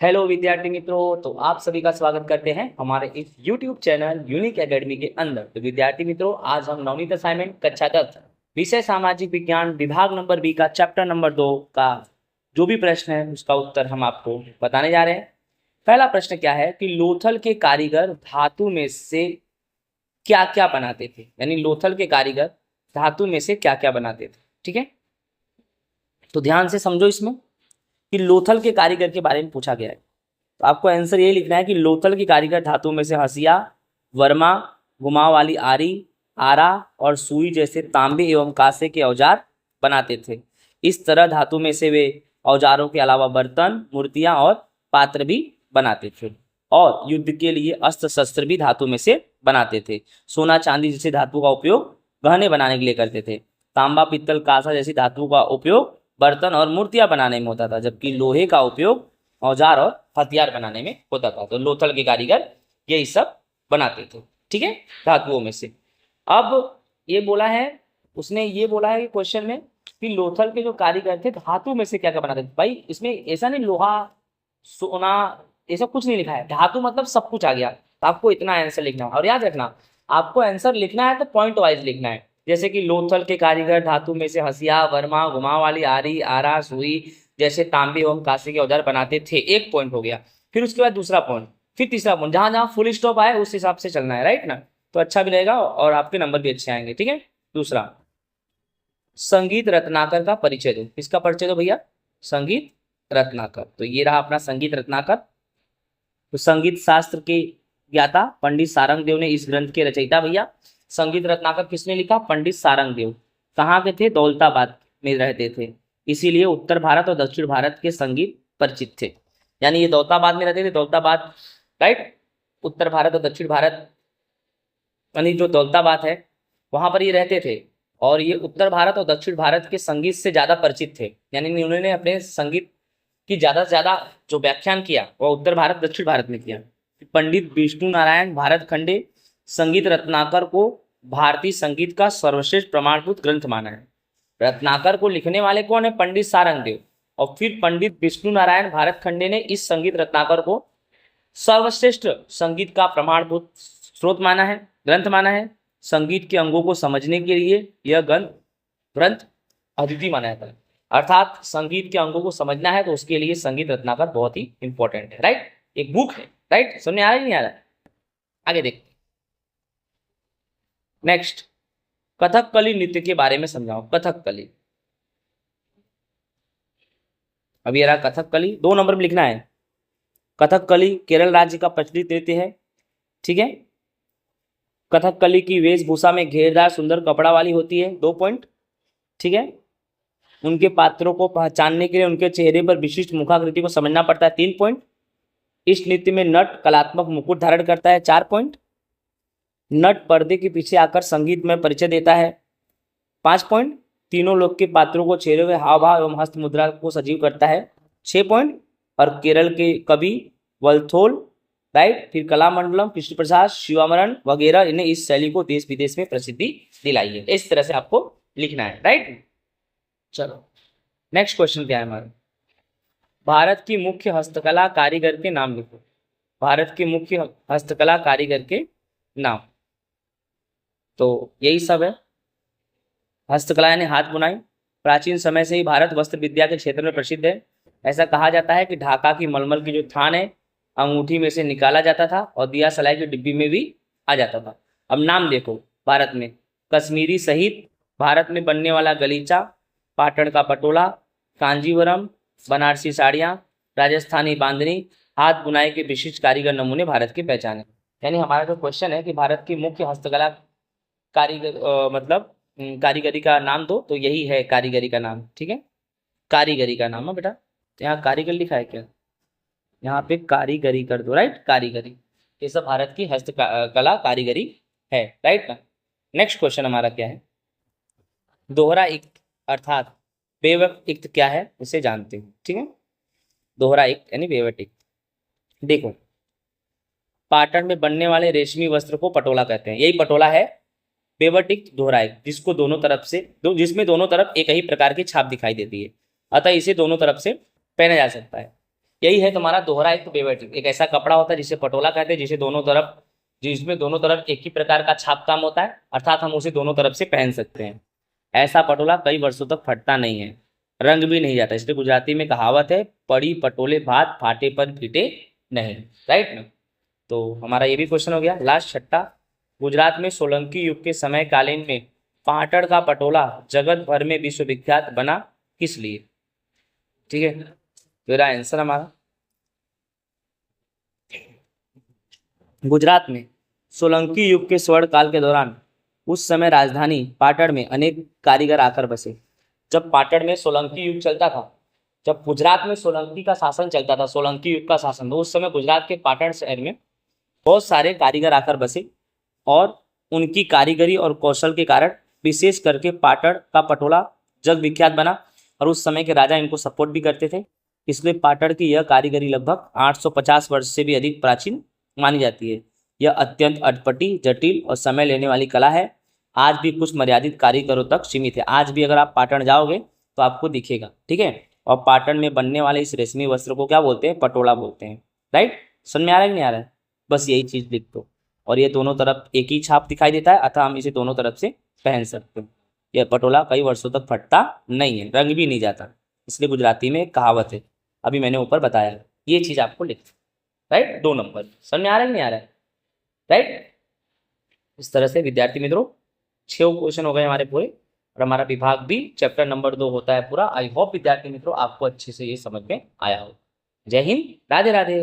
Hello विद्यार्थी मित्रों, तो आप सभी का स्वागत करते हैं हमारे इस YouTube चैनल यूनिक एकेडमी के अंदर। तो विद्यार्थी मित्रों, आज हम नवनीत असाइनमेंट कक्षा 10 विषय सामाजिक विज्ञान विभाग नंबर बी का चैप्टर नंबर 2 का जो भी प्रश्न है उसका उत्तर हम आपको बताने जा रहे हैं। पहला प्रश्न क्या है कि लोथल के कारीगर धातु में से क्या क्या बनाते थे, यानी लोथल के कारीगर धातु में से क्या क्या बनाते थे। ठीक है, तो ध्यान से समझो इसमें कि लोथल के कारीगर के बारे में पूछा गया है। तो आपको आंसर ये लिखना है कि लोथल की कारीगर धातु में से हसिया, वर्मा, घुमाव वाली आरी, आरा और सुई जैसे तांबे एवं कांसे के औजार बनाते थे। इस तरह धातु में से वे औजारों के अलावा बर्तन, मूर्तियां और पात्र भी बनाते थे और युद्ध के लिए अस्त्र शस्त्र भी धातु में से बनाते थे। सोना चांदी जैसी धातु का उपयोग गहने बनाने के लिए करते थे। तांबा, पित्तल, कांसा जैसी धातु का उपयोग बर्तन और मूर्तियां बनाने में होता था, जबकि लोहे का उपयोग औजार और हथियार बनाने में होता था। तो लोथल के कारीगर यही सब बनाते थे, ठीक है, धातुओं में से। अब ये बोला है, उसने ये बोला है क्वेश्चन में कि लोथल के जो कारीगर थे धातु में से क्या क्या बनाते थे। भाई इसमें ऐसा नहीं लोहा सोना ये सब कुछ नहीं लिखा है, धातु मतलब सब कुछ आ गया। तो आपको इतना आंसर लिखना है और याद रखना, आपको आंसर लिखना है तो पॉइंट वाइज लिखना है। जैसे कि लोथल के कारीगर धातु में से हसिया, वर्मा, घुमाव वाली आरी, आरा, सुई जैसे तांबे एवं कांसे के औजार बनाते थे, एक पॉइंट हो गया। फिर उसके बाद दूसरा पॉइंट, फिर तीसरा पॉइंट, जहां जहां फुल स्टॉप आए उस हिसाब से चलना है, राइट ना। तो अच्छा भी रहेगा और आपके नंबर भी अच्छे आएंगे, ठीक है। दूसरा, संगीत रत्नाकर का परिचय दो। किसका परिचय दो भैया? संगीत रत्नाकर। तो ये रहा अपना संगीत रत्नाकर। तो संगीत शास्त्र के ज्ञाता पंडित सारंग देव ने इस ग्रंथ के रचयिता भैया। संगीत रत्नाकर किसने लिखा? पंडित सारंग देव। कहाँ के थे? दौलताबाद में रहते थे, इसीलिए उत्तर भारत और दक्षिण भारत के संगीत परिचित थे। यानी ये दौलताबाद में रहते थे, दौलताबाद, राइट। उत्तर भारत और दक्षिण भारत, यानी जो दौलताबाद है वहां पर ये रहते थे और ये उत्तर भारत और दक्षिण भारत के संगीत से ज्यादा परिचित थे। यानी उन्होंने अपने संगीत की ज्यादा से ज्यादा जो व्याख्यान किया वह उत्तर भारत दक्षिण भारत में किया। पंडित विष्णु नारायण भारत खंडे संगीत रत्नाकर को भारतीय संगीत का सर्वश्रेष्ठ प्रमाणभूत ग्रंथ माना है। रत्नाकर को लिखने वाले कौन है? पंडित सारंग देव। और फिर पंडित विष्णु नारायण भारत खंडे ने इस संगीत रत्नाकर को सर्वश्रेष्ठ संगीत का प्रमाणभूत स्रोत माना है, ग्रंथ माना है। संगीत के अंगों को समझने के लिए यह ग्रंथ अद्वितीय माना जाता है। अर्थात संगीत के अंगों को समझना है तो उसके लिए संगीत रत्नाकर बहुत ही इंपॉर्टेंट है, राइट। एक बुक है, राइट। समझ आ रहा है नहीं आ रहा? आगे देखते। नेक्स्ट, कथकली नृत्य के बारे में समझाओ। कथकली, अभी रहा कथकली, 2 नंबर में लिखना है। कथकली केरल राज्य का प्रचलित नृत्य है, ठीक है। कथकली की वेशभूषा में घेरदार सुंदर कपड़ा वाली होती है, 2 पॉइंट, ठीक है। उनके पात्रों को पहचानने के लिए उनके चेहरे पर विशिष्ट मुखाकृति को समझना पड़ता है, 3 पॉइंट। इस नृत्य में नट कलात्मक मुकुट धारण करता है, 4 पॉइंट। नट पर्दे के पीछे आकर संगीत में परिचय देता है, 5 पॉइंट। तीनों लोग के पात्रों को चेहरे में हाव भाव एवं हस्त मुद्रा को सजीव करता है, 6 पॉइंट। और केरल के कवि वल्थोल, राइट, फिर कलामंडलम, कृष्ण प्रसाद, शिवामरण वगैरह ने इस शैली को देश विदेश में प्रसिद्धि दिलाई है। इस तरह से आपको लिखना है, राइट। चलो नेक्स्ट क्वेश्चन क्या है हमारा? भारत की मुख्य हस्तकला कारीगर के नाम लिखो। भारत के मुख्य हस्तकला कारीगर के नाम, तो यही सब है। हस्तकला यानी हाथ बुनाई। प्राचीन समय से ही भारत वस्त्र विद्या के क्षेत्र में प्रसिद्ध है। ऐसा कहा जाता है कि ढाका की मलमल की जो थान है अंगूठी में से निकाला जाता था और दिया सलाई की डिब्बी में भी आ जाता था। अब नाम देखो, भारत में कश्मीरी सहित भारत में बनने वाला गलीचा, पाटन का पटोला, कांजीवरम, बनारसी साड़ियाँ, राजस्थानी बांधनी, हाथ बुनाई के विशिष्ट कारीगर नमूने भारत की पहचान है। यानी हमारा जो क्वेश्चन है कि भारत की मुख्य हस्तकला मतलब कारीगरी का नाम दो, तो यही है कारीगरी का नाम, ठीक है। कारीगरी का नाम है बेटा, यहाँ कारीगर लिखा है क्या? यहाँ पे कारीगरी कर दो, राइट, कारीगरी। ये सब भारत की हस्तकला कारीगरी है, राइट ना। नेक्स्ट क्वेश्चन हमारा क्या है? दोहरा इक्त अर्थात बेवट इक्त क्या है उसे जानते हैं, ठीक है। दोहरा इक्त यानी बेवट इक्त। देखो, पाटन में बनने वाले रेशमी वस्त्र को पटोला कहते हैं, यही पटोला है बेवट इक्त दोहरा इक्त, जिसको दोनों तरफ से जिसमें दोनों तरफ एक ही प्रकार की छाप दिखाई देती है, अतः इसे दोनों तरफ से पहना जा सकता है। यही है तुम्हारा दोहरा एक बेवैटिक। एक ऐसा कपड़ा होता है जिसे पटोला कहते हैं, जिसमें दोनों तरफ एक ही प्रकार का छाप काम होता है, अर्थात हम उसे दोनों तरफ से पहन सकते हैं। ऐसा पटोला कई वर्षों तक फटता नहीं है, रंग भी नहीं जाता। इसलिए गुजराती में कहावत है, पड़ी पटोले भात फाटे पर फीटे नहीं। राइट ना। तो हमारा ये भी क्वेश्चन हो गया। लास्ट छठा, गुजरात में सोलंकी युग के समय कालीन में पाटड़ का पटोला जगत भर में विश्वविख्यात बना किस लिए? ठीक है, मेरा आंसर हमारा गुजरात में सोलंकी युग के स्वर्ण काल के दौरान उस समय राजधानी पाटड़ में अनेक कारीगर आकर बसे। जब पाटड़ में सोलंकी युग चलता था, जब गुजरात में सोलंकी का शासन चलता था, सोलंकी युग का शासन, तो उस समय गुजरात के पाटड़ शहर में बहुत सारे कारीगर आकर बसे और उनकी कारीगरी और कौशल के कारण विशेष करके पाटड़ का पटोला जग विख्यात बना और उस समय के राजा इनको सपोर्ट भी करते थे। इसलिए पाटड़ की यह कारीगरी लगभग 850 वर्ष से भी अधिक प्राचीन मानी जाती है। यह अत्यंत अटपटी, जटिल और समय लेने वाली कला है। आज भी कुछ मर्यादित कारीगरों तक सीमित है। आज भी अगर आप पाटन जाओगे तो आपको दिखेगा। ठीक है, और पाटन में बनने वाले इस रेशमी वस्त्र को क्या बोलते हैं? पटोला बोलते हैं। राइट, समझ में आ रहा है कि नहीं आ रहा है? बस यही चीज लिख दो। और ये दोनों तरफ एक ही छाप दिखाई देता है, अतः हम इसे दोनों तरफ से पहन सकते हैं। यह पटोला कई वर्षों तक फटता नहीं है, रंग भी नहीं जाता। इसलिए गुजराती में एक कहावत है, अभी मैंने ऊपर बताया। ये चीज आपको लिख, राइट, 2 नंबर। समझ में आ रहा है कि नहीं आ रहा है? राइट, इस तरह से विद्यार्थी मित्रों 6 क्वेश्चन हो गए हमारे पूरे, और हमारा विभाग भी चैप्टर नंबर 2 होता है पूरा। आई होप विद्यार्थी मित्रों आपको अच्छे से ये समझ में आया हो। जय हिंद, राधे राधे।